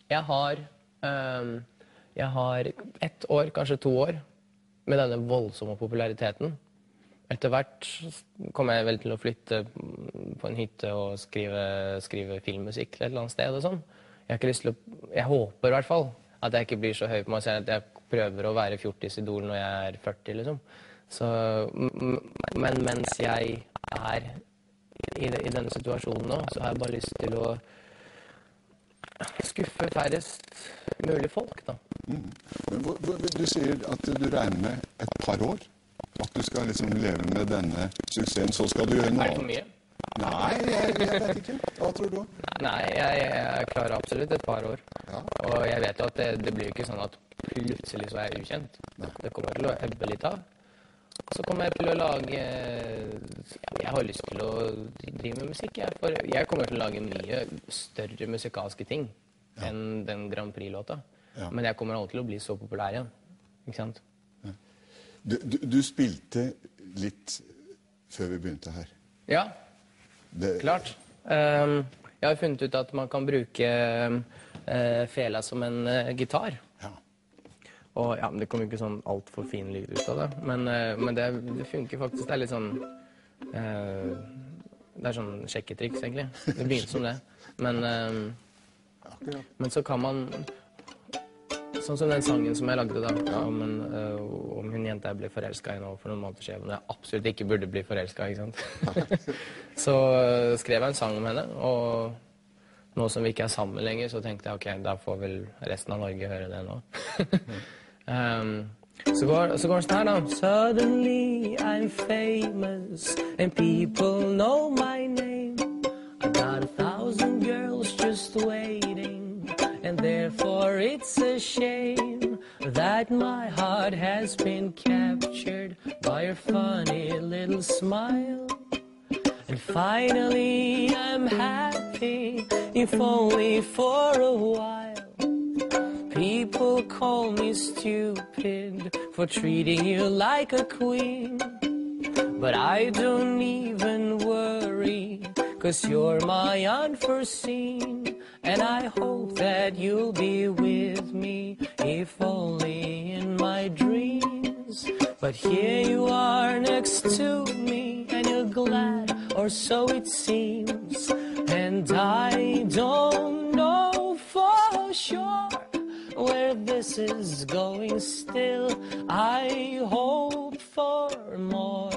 Jeg har, jeg har 1 år, kanskje 2 år, med denne voldsomme populariteten. Etter hvert kommer jeg vel til å flytte på en hytte og skrive filmmusikk et eller annet sted og sånn. Jeg har ikke lyst til å, jeg håper i hvert fall at jeg ikke blir så høy på meg selv at jeg prøver å være fjortisidol når jeg er 40, liksom. Så, men mens jeg er i denne situasjonen nå, så har jeg bare lyst til å skuffe færrest mulig folk, da. Men du sier at du regner med et par år, at du skal liksom leve med denne suksessen, så skal du gjøre noe Er det for mye? Nei, jeg vet ikke. Hva tror du? Nei, jeg klarer absolutt et par år. Ja. Og jeg vet jo at det blir jo ikke sånn at plutselig så er jeg ukjent. Det kommer til å ebbe litt av. Så kommer jeg til å lage, jeg har lyst til å drive med musikk. Jeg kommer til å lage mye større musikalske ting enn den Grand Prix-låta. Ja. Men jeg kommer alltid til å bli så populær igjen, ikke sant? Ja. Du spilte litt før vi begynte her. Ja, klart. Jeg har funnet ut at man kan bruke fela som en gitar. Ja. Og ja, det kommer ikke sånn alt for fin lyd ut av det, men det funker faktisk. Det er litt sånn, det er sånn sjekketriks egentlig. Det begynte som det. Men så kan man, sånn som den sangen som jeg lagde da, om hun jenta jeg ble forelsket i nå for noen måneder siden, når jeg absolutt ikke burde bli forelsket, ikke sant? Så skrev jeg en sang om henne, og nå som vi ikke er sammen lenger, så tenkte jeg, ok, da får vel resten av Norge høre det nå. Så går det sånn her da. Suddenly I'm famous and people know my name. I got 1,000 girls just waiting, and therefore it's a shame that my heart has been captured by your funny little smile. And finally I'm happy, if only for a while. People call me stupid for treating you like a queen, but I don't even worry, 'cause you're my unforeseen. And I hope that you'll be with me, if only in my dreams. But here you are next to me, and you're glad, or so it seems. And I don't know for sure where this is going still. I hope for more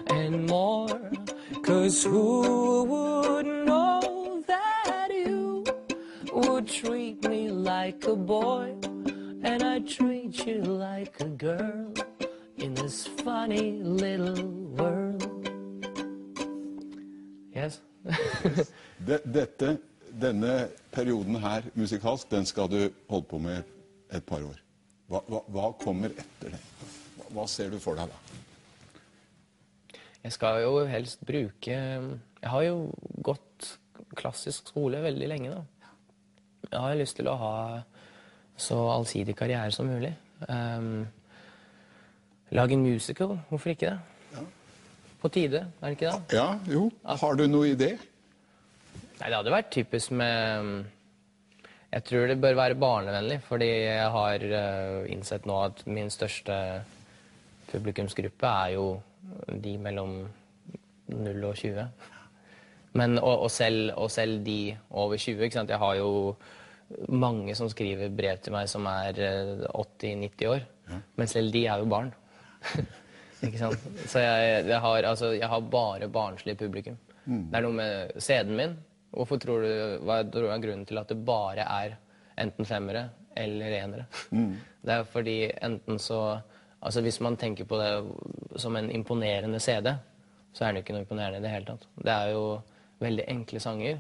and more, 'cause who would know that you would treat me like a boy, and I treat you like a girl in this funny little world. Yes. Denne perioden her musikalsk, den skal du holde på med et par år. Hva kommer etter det? Hva ser du for deg da? Jeg skal jo helst bruke, jeg har jo gått klassisk skole veldig lenge da. Jeg har lyst til å ha så allsidig karriere som mulig. Lage en musical, hvorfor ikke det? Ja. På tide, er det ikke det? Ja, jo. Har du noe idé? Nei, det hadde vært typisk med, jeg tror det bør være barnevennlig, fordi jeg har innsett nå at min største publikumsgruppe er jo de mellom 0 og 20. Men, og selv de over 20, ikke sant? Jeg har jo mange som skriver brev til meg som er 80-90 år, men selv de er jo barn. Ikke sant? Så jeg har bare barnslig publikum. Det er noe med CD-en min. Hva tror du er grunnen til at det bare er enten 5-ere eller 1-ere? Det er fordi enten så, altså hvis man tenker på det som en imponerende CD, så er det ikke noe imponerende i det hele tatt. Det er jo veldig enkle sanger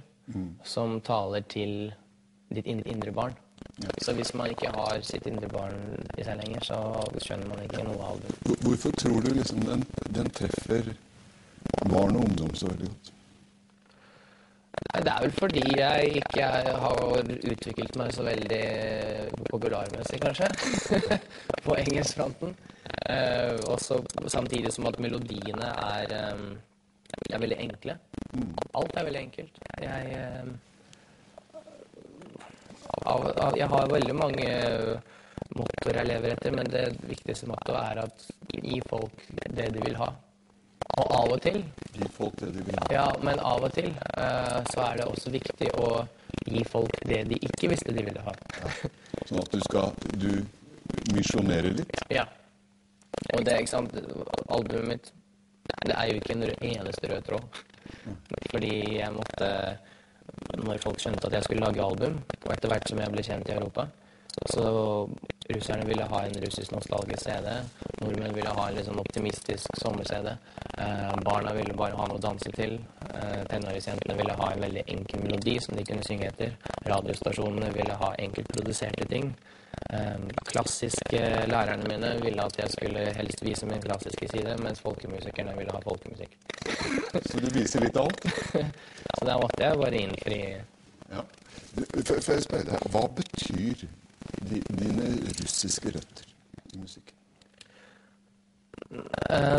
som taler til ditt indre barn. Så hvis man ikke har sitt indre barn i seg lenger, så skjønner man ikke noe av det. Hvorfor tror du liksom den treffer barn og ungdom så veldig godt? Det er vel fordi jeg ikke har utviklet meg så veldig populærmessig, kanskje, på engelskfronten. Også samtidig som at melodiene er veldig enkle. Alt er veldig enkelt. Jeg har veldig mange mottoer jeg lever etter, men det viktigste mottoet at gi folk det de vil ha. Og av og til... Gi folk det de vil ha. Ja, men av og til så det også viktig å gi folk det de ikke visste de ville ha. Ja. Sånn at du misjonerer litt? Ja. Og det, ikke sant, albumet mitt, det jo ikke en eneste rød tråd. Fordi jeg måtte, når folk skjønte at jeg skulle lage album, og etter hvert som jeg ble kjent i Europa, så russerne ville ha en russisk nostalgisk CD, nordmenn ville ha en litt sånn optimistisk sommer-CD, barna ville bare ha noe å danse til, tenåringsjentene ville ha en veldig enkel melodi som de kunne synge etter, radiostasjonene ville ha enkelt produserte ting, klassiske lærerne mine ville at jeg skulle helst vise min klassiske side, mens folkemusikerne ville ha folkemusikk. Så du viser litt alt? Så da måtte jeg bare innfri. Ja. Før jeg spør deg, hva betyr dine russiske røtter i musikken?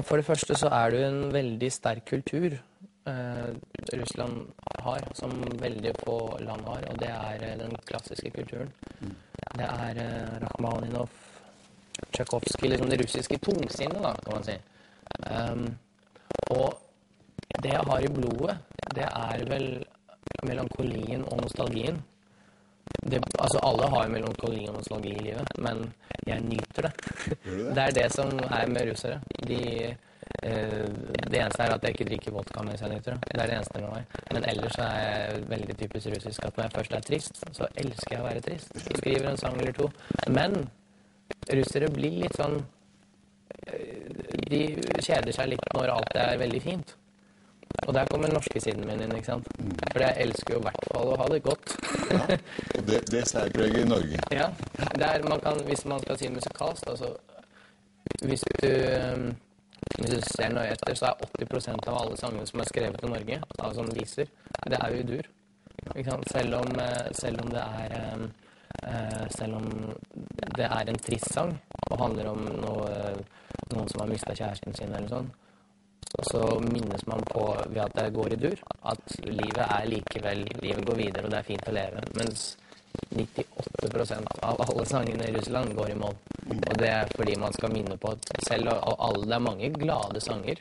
For det første så det jo en veldig sterk kultur Russland har, som veldig få land har, og det den klassiske kulturen. Det Rachmaninov, Tchaikovsky, liksom det russiske tungsinnet, da, kan man si. Og det jeg har i blodet, det vel melankolien og nostalgien. Altså, alle har melankoli og nostalgi i livet, men jeg nyter det. Det det som med russere. Det eneste at jeg ikke drikker vodka mens jeg nyter det. Det det eneste med meg. Men ellers jeg veldig typisk russisk at når jeg først trist, så elsker jeg å være trist. Jeg skriver en sang eller to. Men russere blir litt sånn... De kjeder seg litt når alt veldig fint. Og der kommer den norske siden min inn, ikke sant? For jeg elsker jo I hvert fall å ha det godt. Ja, og det særpreger I Norge. Ja, man kan, hvis man skal si musikalsk, altså, hvis du ser nøye etter, så 80% av alle sangene som skrevet I Norge, altså som viser, det jo I dur. Ikke sant? Selv om det en trist sang, og handler om noen som har mistet kjæresten sin eller sånn, så minnes man på ved at det går I dur, at livet likevel, livet går videre, og det fint å leve. Mens 98% av alle sangene I Russland går I mål. Og det fordi man skal minne på at selv alle, det mange glade sanger,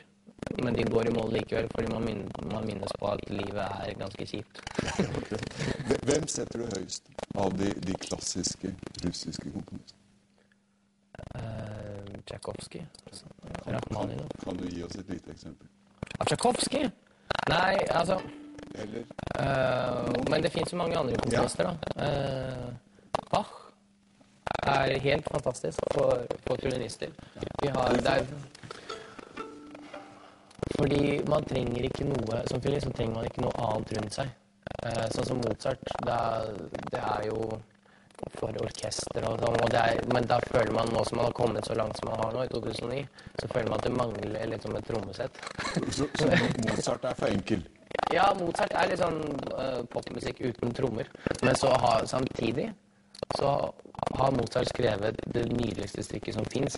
men de går I mål likevel, fordi man minnes på at livet ganske kjipt. Hvem setter du høyest av de klassiske russiske komponistene? Tchaikovsky, Rachmaninov. Kan du gi oss et lite eksempel? Av Tchaikovsky? Nei, altså... Eller? Men det finnes jo mange andre komponister, da. Bach helt fantastisk for fiolinister. Vi har fordi man trenger ikke noe, som fiolinist så trenger man ikke noe annet rundt seg. Sånn som Mozart, det jo for orkester og sånn, men da føler man nå som man har kommet så langt som man har nå I 2009, så føler man at det mangler litt som et trommesett. Så Mozart for enkel? Ja, Mozart litt sånn popmusikk uten trommer, men så samtidig så har Mozart skrevet det nydeligste stykket som finnes,